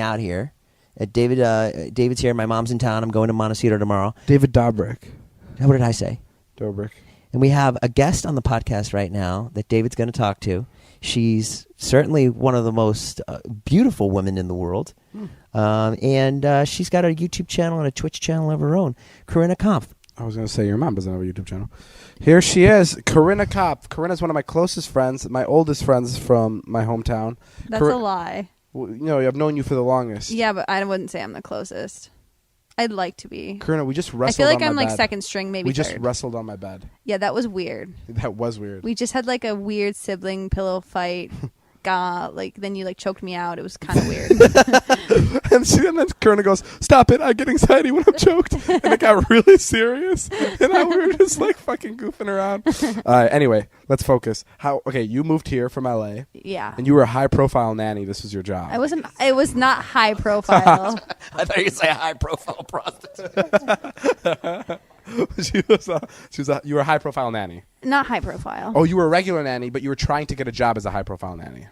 out here. David's here. My mom's in town. I'm going to Montecito tomorrow. David Dobrik. What did I say? Dobrik. And we have a guest on the podcast right now that David's going to talk to. She's certainly one of the most beautiful women in the world. And she's got a YouTube channel and a Twitch channel of her own. Corinna Kampf. I was going to say your mom doesn't have a YouTube channel. Here she is, Corinna Kampf. Corinna's one of my closest friends, my oldest friends from my hometown. That's a lie. Well, you know, I've known you for the longest. Yeah, but I wouldn't say I'm the closest. I'd like to be. Corinna, we just wrestled on my bed. I feel like I'm like second string, maybe We just third. wrestled on my bed. Yeah, that was weird. That was weird. We just had like a weird sibling pillow fight. Then you like choked me out. It was kind of weird. and then Corinna goes, "Stop it! I get anxiety when I'm choked." And it got really serious. And we were just like fucking goofing around. Anyway, let's focus. Okay, you moved here from LA. Yeah. And you were a high profile nanny. This was your job. I wasn't. It was not high profile. I thought you were going to say a high profile prostitute. You were a high profile nanny. Not high profile. Oh, you were a regular nanny, but you were trying to get a job as a high profile nanny.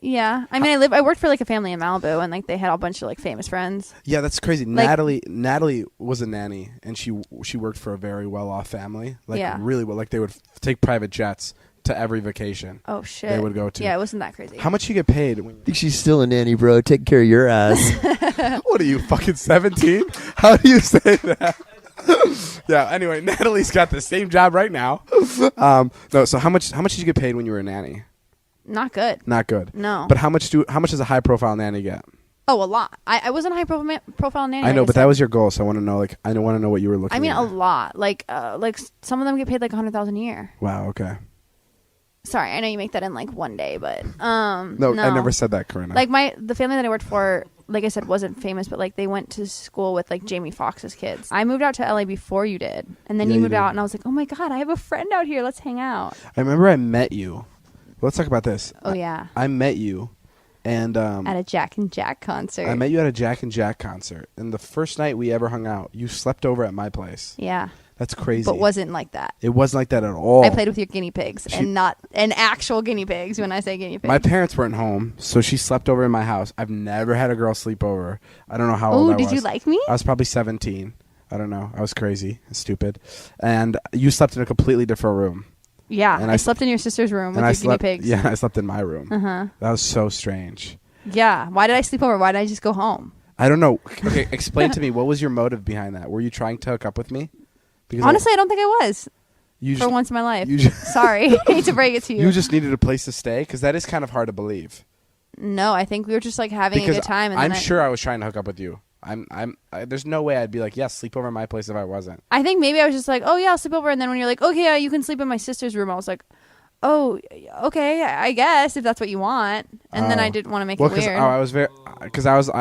Yeah, I mean, I worked for like a family in Malibu, and like they had a bunch of like famous friends. Yeah, that's crazy. Like, Natalie was a nanny, and she worked for a very well off family, like yeah. really well. Like they would take private jets to every vacation. Oh shit! They would go to. Yeah, it wasn't that crazy. How much you get paid? I think she's still a nanny, bro. Taking care of your ass. What are you, fucking 17? How do you say that? Yeah. Anyway, Natalie's got the same job right now. No. So how much did you get paid when you were a nanny? Not good. Not good. No. But how much does a high profile nanny get? Oh, a lot. I wasn't a high profile nanny. I know, but that was your goal, so I want to know. Like, I want to know what you were looking. I mean, at. a lot. Like some of them get paid like $100,000 a year. Wow. Okay. Sorry, I know you make that in like one day, but no, I never said that, Corinna. Like the family that I worked for, like I said, wasn't famous, but like they went to school with like Jamie Foxx's kids. I moved out to LA before you did, and then you moved out, and I was like, oh my god, I have a friend out here. Let's hang out. I remember I met you. Let's talk about this. Oh yeah. I met you, and at a Jack and Jack concert. I met you at a Jack and Jack concert, and the first night we ever hung out, you slept over at my place. Yeah. That's crazy. But wasn't like that. It wasn't like that at all. I played with your guinea pigs and not an actual guinea pigs when I say guinea pigs. My parents weren't home, so she slept over in my house. I've never had a girl sleep over. I don't know how old I was. Oh, did you like me? I was probably 17. I don't know. I was crazy and stupid. And you slept in a completely different room. Yeah. And I slept in your sister's room with your guinea pigs. Yeah, I slept in my room. Uh-huh. That was so strange. Yeah. Why did I sleep over? Why did I just go home? I don't know. Okay, explain to me. What was your motive behind that? Were you trying to hook up with me? Because honestly, I don't think I was. For once in my life. Sorry. Hate to break it to you. You just needed a place to stay? Because that is kind of hard to believe. No, I think we were just like having a good time. And I'm sure I was trying to hook up with you. There's no way I'd be like, yes, sleep over at my place if I wasn't. I think maybe I was just like, oh yeah, I'll sleep over. And then when you're like, okay, yeah, you can sleep in my sister's room, I was like, oh, okay, I guess if that's what you want. And then I didn't want to make it weird. I was very, because I was, you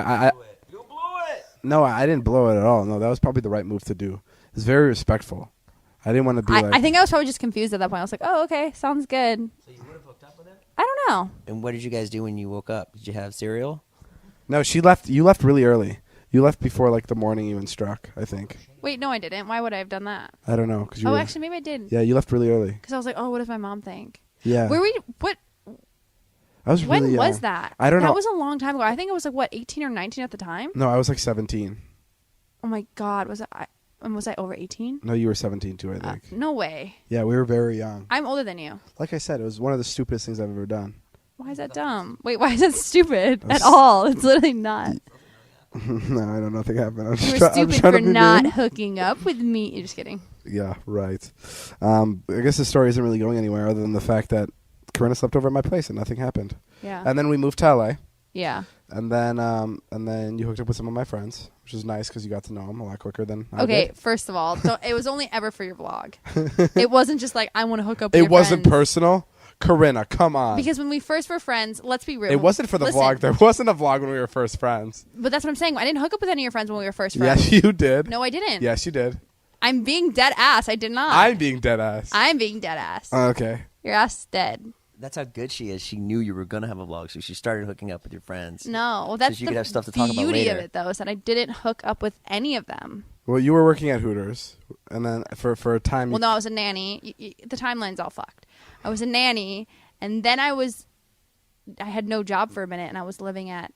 blew it. No, I didn't blow it at all. No, that was probably the right move to do. It was very respectful. I didn't want to be I think I was probably just confused at that point. I was like, oh, okay, sounds good. So you would have hooked up with her? I don't know. And what did you guys do when you woke up? Did you have cereal? No, she left. You left really early. You left before like the morning even struck, I think. Wait, no, I didn't. Why would I have done that? I don't know. Actually, maybe I did. Yeah, you left really early. Because I was like, oh, what does my mom think? Yeah. What? I was really When young. was that? I don't know. That was a long time ago. I think it was like, 18 or 19 at the time? No, I was like 17. Oh my God. Was I over 18? No, you were 17 too, I think. No way. Yeah, we were very young. I'm older than you. Like I said, it was one of the stupidest things I've ever done. Why is that dumb? Wait, why is that stupid at all? It's literally not. No, I don't know. Nothing happened. You were stupid for not hooking up with me. You're just kidding. Yeah, right. I guess the story isn't really going anywhere other than the fact that Corinna slept over at my place and nothing happened. Yeah. And then we moved to LA. Yeah. And then you hooked up with some of my friends, which is nice because you got to know them a lot quicker than I did. First of all, it was only ever for your vlog. It wasn't just like, I want to hook up with your It wasn't friends. Personal. Corinna, come on. Because when we first were friends, let's be real. It wasn't for the vlog. There wasn't a vlog when we were first friends. But that's what I'm saying. I didn't hook up with any of your friends when we were first friends. Yes, you did. No, I didn't. Yes, you did. I'm being dead ass. I did not. I'm being dead ass. I'm being dead ass. Okay. Your ass is dead. That's how good she is. She knew you were going to have a vlog, so she started hooking up with your friends. No, well, that's so she the could have stuff to talk about beauty later. of it, though, is that I didn't hook up with any of them. Well, you were working at Hooters, and then for a time... Well, no, I was a nanny. The timeline's all fucked. I was a nanny, and then I had no job for a minute, and I was living at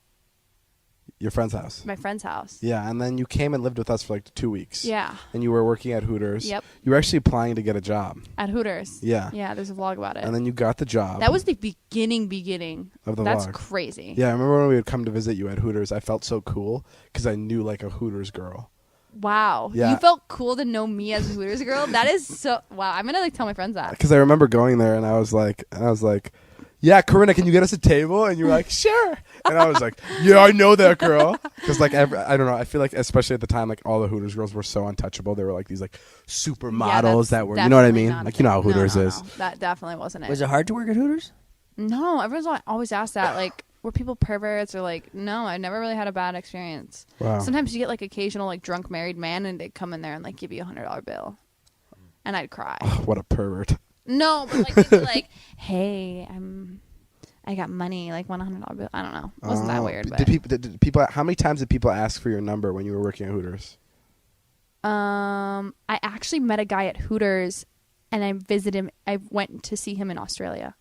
your friend's house. My friend's house. Yeah, and then you came and lived with us for like 2 weeks. Yeah. And you were working at Hooters. Yep. You were actually applying to get a job. At Hooters. Yeah. Yeah, there's a vlog about it. And then you got the job. That was the beginning of the That's vlog. crazy. Yeah, I remember when we would come to visit you at Hooters. I felt so cool because I knew like a Hooters girl. Wow. Yeah. You felt cool to know me as a Hooters girl? That is so... Wow. I'm going to like tell my friends that. Because I remember going there and I was like, yeah, Corinna, can you get us a table? And you were like, sure. And I was like, yeah, I know that girl. Because like, I don't know. I feel like, especially at the time, like all the Hooters girls were so untouchable. They were like these like supermodels that were, you know what I mean? Like, you know how Hooters is. No. That definitely wasn't it. Was it hard to work at Hooters? No, everyone's always asked that. Like, were people perverts or like, no, I never really had a bad experience. Wow. Sometimes you get like occasional like drunk married man and they'd come in there and like give you $100 bill. And I'd cry. Oh, what a pervert. No, but like they'd be like, hey, I got money, like $100 bill. I don't know. It wasn't that weird. But. Did people? How many times did people ask for your number when you were working at Hooters? I actually met a guy at Hooters, and I visited him. I went to see him in Australia.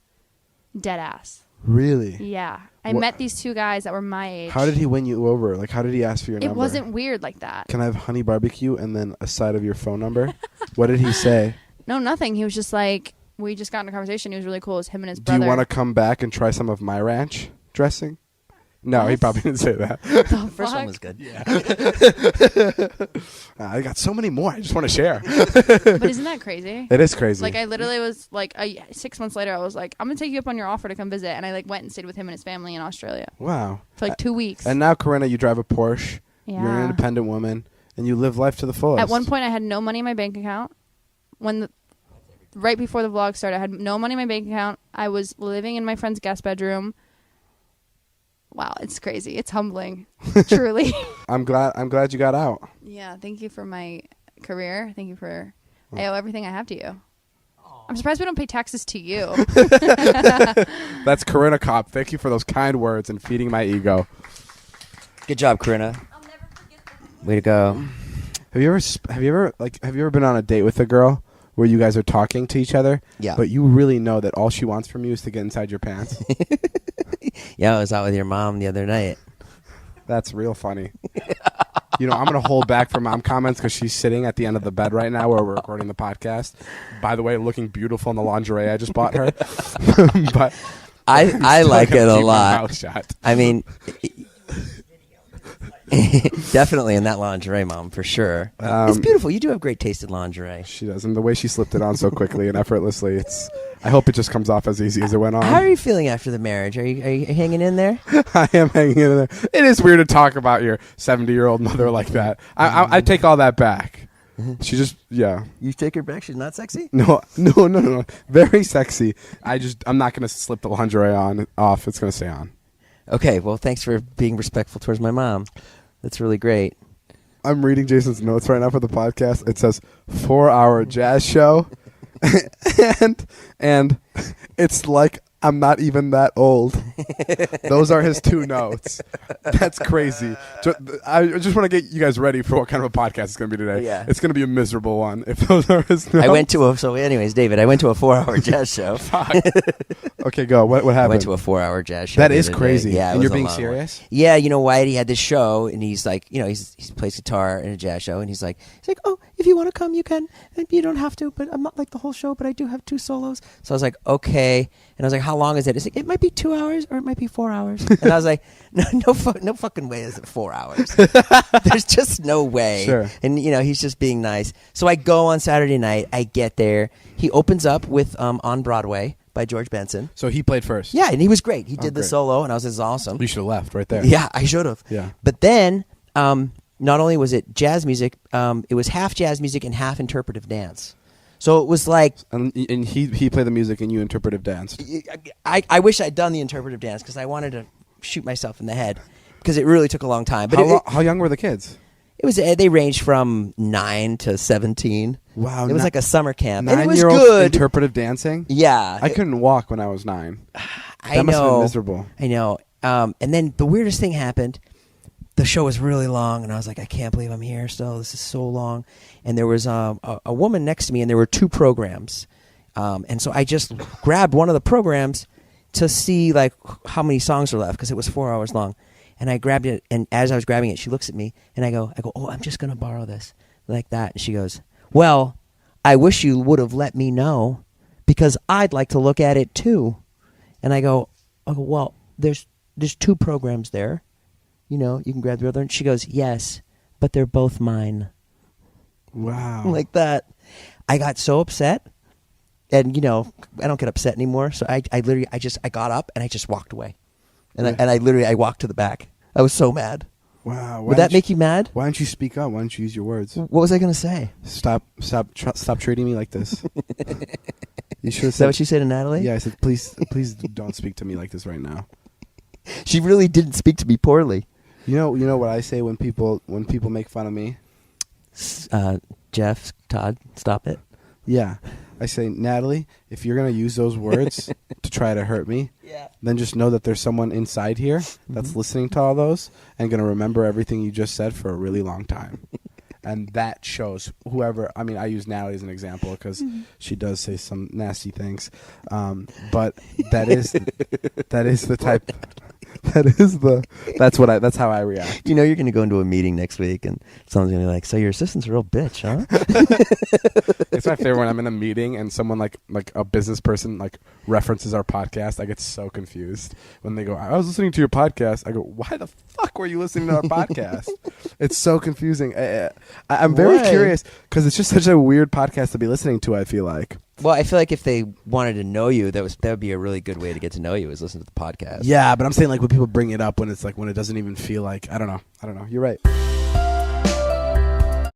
Dead ass. Really? Yeah, I met these two guys that were my age. How did he win you over? Like, how did he ask for your number? It wasn't weird like that. Can I have honey barbecue and then a side of your phone number? What did he say? No, nothing. He was just like, we just got in a conversation. He was really cool. It was him and his Do brother. you want to come back and try some of my ranch dressing? No, he What? probably didn't say that. The First one fuck? was good. I got so many more. I just want to share. But isn't that crazy? It is crazy. Like I literally was like 6 months later I was like, I'm gonna take you up on your offer to come visit, and I like went and stayed with him and his family in Australia wow. for like 2 weeks. And now, Corinna, you drive a Porsche. Yeah. You're an independent woman, and you live life to the fullest. At one point I had no money in my bank account. Right before the vlog started, I had no money in my bank account. I was living in my friend's guest bedroom. Wow, it's crazy. It's humbling. Truly. I'm glad you got out. Yeah, thank you for my career. Thank you for I owe everything I have to you. I'm surprised we don't pay taxes to you. That's Corinna Kopp. Thank you for those kind words and feeding my ego. Good job, Corinna. I'll never forget that. Way to go. Have you ever been on a date with a girl where you guys are talking to each other? Yeah. But you really know that all she wants from you is to get inside your pants? Yeah, I was out with your mom the other night. That's real funny. You know, I'm going to hold back from mom comments because she's sitting at the end of the bed right now where we're recording the podcast. By the way, looking beautiful in the lingerie I just bought her. But I like it a lot. Mouth shut. I mean, definitely in that lingerie, Mom, for sure. It's beautiful. You do have great taste in lingerie. She does, and the way she slipped it on so quickly and effortlessly, I hope it just comes off as easy as it went on. How are you feeling after the marriage? Are you hanging in there? I am hanging in there. It is weird to talk about your 70-year-old mother like that. I take all that back. She just, yeah. You take her back? She's not sexy? No. Very sexy. I'm not going to slip the lingerie off. It's going to stay on. Okay, well, thanks for being respectful towards my mom. That's really great. I'm reading Jason's notes right now for the podcast. It says 4-hour jazz show. and it's like I'm not even that old. Those are his 2 notes. That's crazy. I just want to get you guys ready for what kind of a podcast it's going to be today. Yeah. It's going to be a miserable one if those are his notes. David, I went to a 4-hour jazz show. Fuck. Okay, go. What happened? I went to a 4-hour jazz show. That the is other crazy. day. Yeah, and it you're was a being long one. serious? Yeah, you know, Wyatt, he had this show, and he's like, you know, he plays guitar in a jazz show, and he's like, oh, if you want to come, you can. And you don't have to, but I'm not like the whole show, but I do have 2 solos. So I was like, okay. And I was like, how long is it? He's like, it might be 2 hours or it might be 4 hours. And I was like, no fucking way is it 4 hours. There's just no way. Sure. And, you know, he's just being nice. So I go on Saturday night. I get there. He opens up with On Broadway by George Benson. So he played first. Yeah, and he was great. He did the great. solo, and I was like, this is awesome. You should have left right there. Yeah, I should have. Yeah. But then, not only was it jazz music, it was half jazz music and half interpretive dance. So it was like... And he played the music and you interpretive danced. I wish I'd done the interpretive dance because I wanted to shoot myself in the head because it really took a long time. But how young were the kids? It was they ranged from 9 to 17. Wow. It was like a summer camp. And it was 9-year-old good. interpretive dancing? Yeah. I couldn't walk when I was 9. I That must have been know. miserable. I know. And then the weirdest thing happened. The show was really long, and I was like, I can't believe I'm here still. This is so long. And there was a woman next to me, and there were 2 programs. And so I just grabbed one of the programs to see like how many songs are left because it was 4 hours long. And I grabbed it, and as I was grabbing it, she looks at me, and I go, oh, I'm just going to borrow this, like that. And she goes, well, I wish you would have let me know, because I'd like to look at it too. And I go, well, there's 2 programs there. You know, you can grab the other. And she goes, yes, but they're both mine. Wow. Like that. I got so upset. And, you know, I don't get upset anymore. So I literally got up and I just walked away. And I walked to the back. I was so mad. Wow. Would that make you mad? Why don't you speak up? Why don't you use your words? What was I going to say? Stop treating me like this. You should have Is said. that what you said to Natalie? Yeah, I said, please don't speak to me like this right now. She really didn't speak to me poorly. You know what I say when people make fun of me? Jeff, Todd, stop it. Yeah. I say, Natalie, if you're going to use those words to try to hurt me, then just know that there's someone inside here that's listening to all those and going to remember everything you just said for a really long time. And that shows whoever, I mean, I use Natalie as an example because she does say some nasty things. But that's how I react. You know you're going to go into a meeting next week and someone's going to be like, so your assistant's a real bitch, huh? It's my favorite when I'm in a meeting and someone like a business person like references our podcast. I get so confused when they go, I was listening to your podcast. I go, why the fuck were you listening to our podcast? It's so confusing. I'm very curious because it's just such a weird podcast to be listening to, I feel like. Well, I feel like if they wanted to know you, that would be a really good way to get to know you is listen to the podcast. Yeah, but I'm saying like when people bring it up when it's like when it doesn't even feel like I don't know. You're right.